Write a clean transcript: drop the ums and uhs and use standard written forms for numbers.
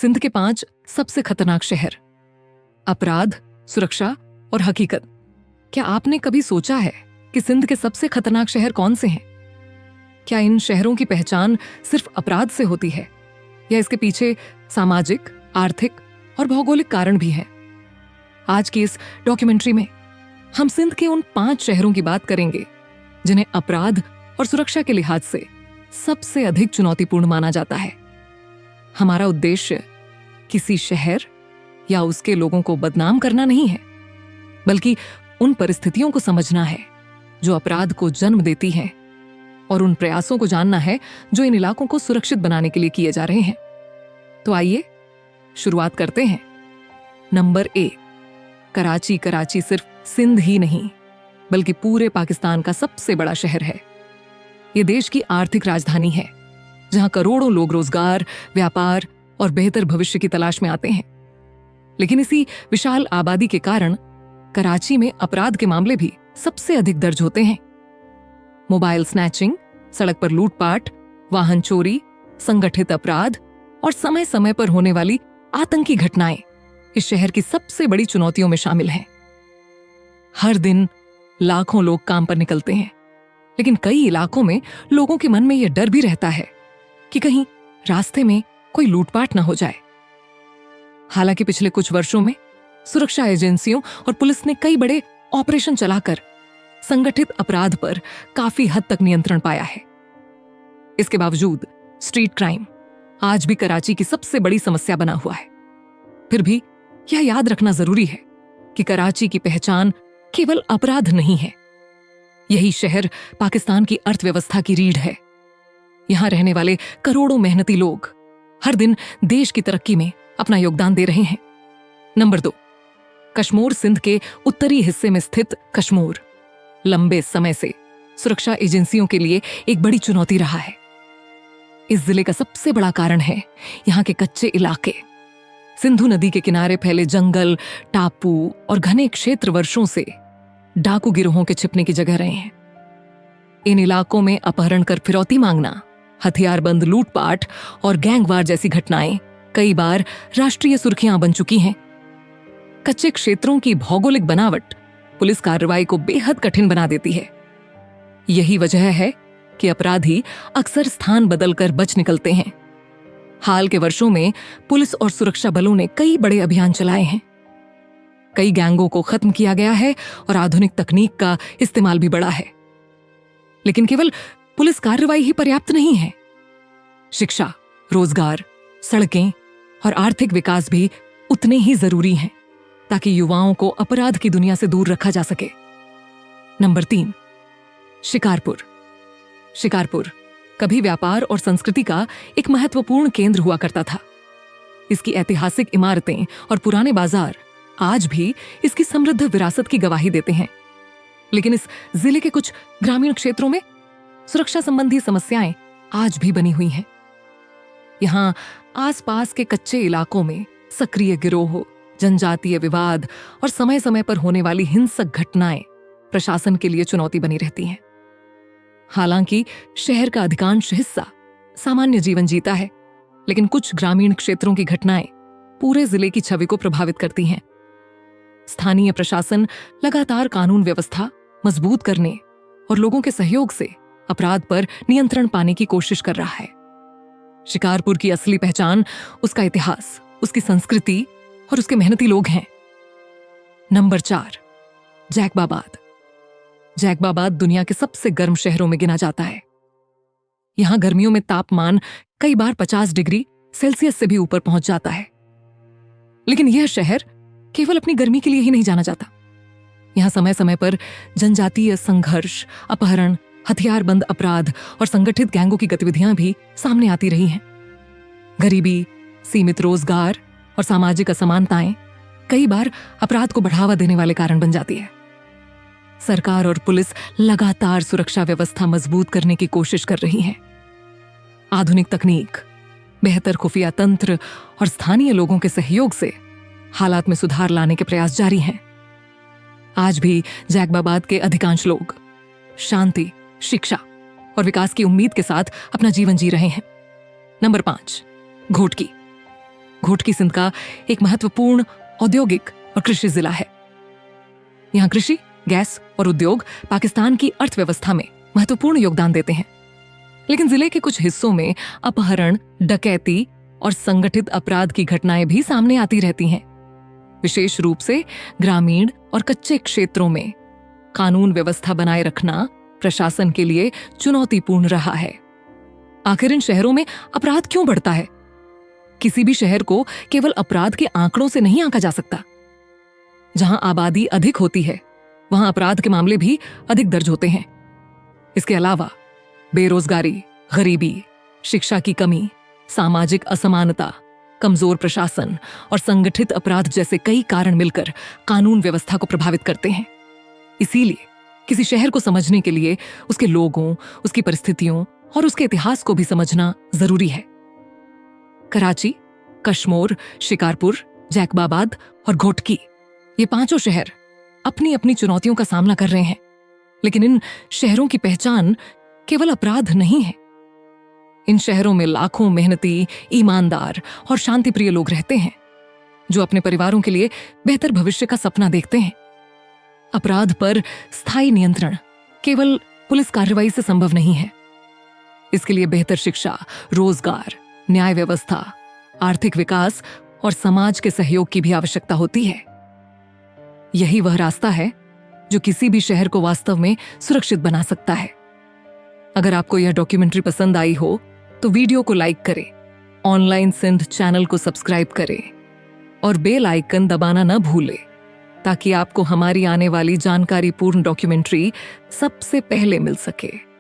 सिंध के 5 सबसे खतरनाक शहर। अपराध, सुरक्षा और हकीकत। क्या आपने कभी सोचा है कि सिंध के सबसे खतरनाक शहर कौन से हैं? क्या इन शहरों की पहचान सिर्फ अपराध से होती है या इसके पीछे सामाजिक, आर्थिक और भौगोलिक कारण भी हैं? आज की इस डॉक्यूमेंट्री में हम सिंध के उन 5 शहरों की बात करेंगे जिन्हें अपराध और सुरक्षा के लिहाज से सबसे अधिक चुनौतीपूर्ण माना जाता है। हमारा उद्देश्य किसी शहर या उसके लोगों को बदनाम करना नहीं है, बल्कि उन परिस्थितियों को समझना है जो अपराध को जन्म देती हैं और उन प्रयासों को जानना है जो इन इलाकों को सुरक्षित बनाने के लिए किए जा रहे हैं। तो आइए शुरुआत करते हैं। नंबर 1, कराची। कराची सिर्फ सिंध ही नहीं बल्कि पूरे पाकिस्तान का सबसे बड़ा शहर है। यह देश की आर्थिक राजधानी है जहां करोड़ों लोग रोजगार, व्यापार और बेहतर भविष्य की तलाश में आते हैं। लेकिन इसी विशाल आबादी के कारण कराची में अपराध के मामले भी सबसे अधिक दर्ज होते हैं। मोबाइल स्नैचिंग, सड़क पर लूटपाट, वाहन चोरी, संगठित अपराध और समय समय पर होने वाली आतंकी घटनाएं इस शहर की सबसे बड़ी चुनौतियों में शामिल हैं। हर दिन लाखों लोग काम पर निकलते हैं, लेकिन कई इलाकों में लोगों के मन में यह डर भी रहता है कि कहीं रास्ते में कोई लूटपाट न हो जाए। हालांकि पिछले कुछ वर्षों में सुरक्षा एजेंसियों और पुलिस ने कई बड़े ऑपरेशन चलाकर संगठित अपराध पर काफी हद तक नियंत्रण पाया है। इसके बावजूद स्ट्रीट क्राइम आज भी कराची की सबसे बड़ी समस्या बना हुआ है। फिर भी यह याद रखना जरूरी है कि कराची की पहचान केवल अपराध नहीं है। यही शहर पाकिस्तान की अर्थव्यवस्था की रीढ़ है। यहां रहने वाले करोड़ों मेहनती लोग हर दिन देश की तरक्की में अपना योगदान दे रहे हैं। नंबर 2, कश्मीर। सिंध के उत्तरी हिस्से में स्थित कश्मीर लंबे समय से सुरक्षा एजेंसियों के लिए एक बड़ी चुनौती रहा है। इस जिले का सबसे बड़ा कारण है यहां के कच्चे इलाके। सिंधु नदी के किनारे फैले जंगल, टापू और घने क्षेत्र वर्षों से डाकू गिरोहों के छिपने की जगह रहे हैं। इन इलाकों में अपहरण कर फिरौती मांगना, हथियारबंद लूटपाट और गैंगवार जैसी घटनाएं कई बार राष्ट्रीय सुर्खियां बन चुकी हैं। कच्चे क्षेत्रों की भौगोलिक बनावट पुलिस कार्रवाई को बेहद कठिन बना देती है। यही वजह है कि अपराधी अक्सर स्थान बदलकर बच निकलते हैं। हाल के वर्षों में पुलिस और सुरक्षा बलों ने कई बड़े अभियान चलाए हैं। कई गैंगों को खत्म किया गया है और आधुनिक तकनीक का इस्तेमाल भी बढ़ा है। लेकिन केवल पुलिस कार्रवाई ही पर्याप्त नहीं है। शिक्षा, रोजगार, सड़कें और आर्थिक विकास भी उतने ही जरूरी हैं ताकि युवाओं को अपराध की दुनिया से दूर रखा जा सके। नंबर 3, शिकारपुर। शिकारपुर कभी व्यापार और संस्कृति का एक महत्वपूर्ण केंद्र हुआ करता था। इसकी ऐतिहासिक इमारतें और पुराने बाजार आज भी इसकी समृद्ध विरासत की गवाही देते हैं। लेकिन इस जिले के कुछ ग्रामीण क्षेत्रों में सुरक्षा संबंधी समस्याएं आज भी बनी हुई हैं। यहां आसपास के कच्चे इलाकों में सक्रिय गिरोह, जनजातीय विवाद और समय समय पर होने वाली हिंसक घटनाएं प्रशासन के लिए चुनौती बनी रहती हैं। हालांकि शहर का अधिकांश हिस्सा सामान्य जीवन जीता है, लेकिन कुछ ग्रामीण क्षेत्रों की घटनाएं पूरे जिले की छवि को प्रभावित करती हैं। स्थानीय प्रशासन लगातार कानून व्यवस्था मजबूत करने और लोगों के सहयोग से अपराध पर नियंत्रण पाने की कोशिश कर रहा है। शिकारपुर की असली पहचान उसका इतिहास, उसकी संस्कृति और उसके मेहनती लोग हैं। नंबर 4, जैकबाबाद। जैकबाबाद दुनिया के सबसे गर्म शहरों में गिना जाता है। यहां गर्मियों में तापमान कई बार 50 डिग्री सेल्सियस से भी ऊपर पहुंच जाता है। लेकिन यह शहर केवल अपनी गर्मी के लिए ही नहीं जाना जाता। यहां समय समय पर जनजातीय संघर्ष, अपहरण, हथियारबंद अपराध और संगठित गैंगों की गतिविधियां भी सामने आती रही हैं। गरीबी, सीमित रोजगार और सामाजिक असमानताएं कई बार अपराध को बढ़ावा देने वाले कारण बन जाती है। सरकार और पुलिस लगातार सुरक्षा व्यवस्था मजबूत करने की कोशिश कर रही है। आधुनिक तकनीक, बेहतर खुफिया तंत्र और स्थानीय लोगों के सहयोग से हालात में सुधार लाने के प्रयास जारी हैं। आज भी जैकबाबाद के अधिकांश लोग शांति, शिक्षा और विकास की उम्मीद के साथ अपना जीवन जी रहे हैं। नंबर 5, घोटकी। घोटकी सिंध का एक महत्वपूर्ण औद्योगिक और कृषि जिला है। यहाँ कृषि, गैस और उद्योग पाकिस्तान की अर्थव्यवस्था में महत्वपूर्ण योगदान देते हैं। लेकिन जिले के कुछ हिस्सों में अपहरण, डकैती और संगठित अपराध की घटनाएं भी सामने आती रहती हैं। विशेष रूप से ग्रामीण और कच्चे क्षेत्रों में कानून व्यवस्था बनाए रखना प्रशासन के लिए चुनौतीपूर्ण रहा है। आखिर इन शहरों में अपराध क्यों बढ़ता है? किसी भी शहर को केवल अपराध के आंकड़ों से नहीं आंका जा सकता। जहां आबादी अधिक होती है, वहां अपराध के मामले भी अधिक दर्ज होते हैं। इसके अलावा बेरोजगारी, गरीबी, शिक्षा की कमी, सामाजिक असमानता, कमजोर प्रशासन और संगठित अपराध जैसे कई कारण मिलकर कानून व्यवस्था को प्रभावित करते हैं। इसीलिए किसी शहर को समझने के लिए उसके लोगों, उसकी परिस्थितियों और उसके इतिहास को भी समझना जरूरी है। कराची, कश्मीर, शिकारपुर, जैकबाबाद और घोटकी, ये पांचों शहर अपनी अपनी चुनौतियों का सामना कर रहे हैं। लेकिन इन शहरों की पहचान केवल अपराध नहीं है। इन शहरों में लाखों मेहनती, ईमानदार और शांतिप्रिय लोग रहते हैं, जो अपने परिवारों के लिए बेहतर भविष्य का सपना देखते हैं। अपराध पर स्थायी नियंत्रण केवल पुलिस कार्रवाई से संभव नहीं है। इसके लिए बेहतर शिक्षा, रोजगार, न्याय व्यवस्था, आर्थिक विकास और समाज के सहयोग की भी आवश्यकता होती है। यही वह रास्ता है जो किसी भी शहर को वास्तव में सुरक्षित बना सकता है। अगर आपको यह डॉक्यूमेंट्री पसंद आई हो तो वीडियो को लाइक करें, ऑनलाइन सिंध चैनल को सब्सक्राइब करें और बेल आइकन दबाना न भूलें, ताकि आपको हमारी आने वाली जानकारीपूर्ण डॉक्यूमेंट्री सबसे पहले मिल सके।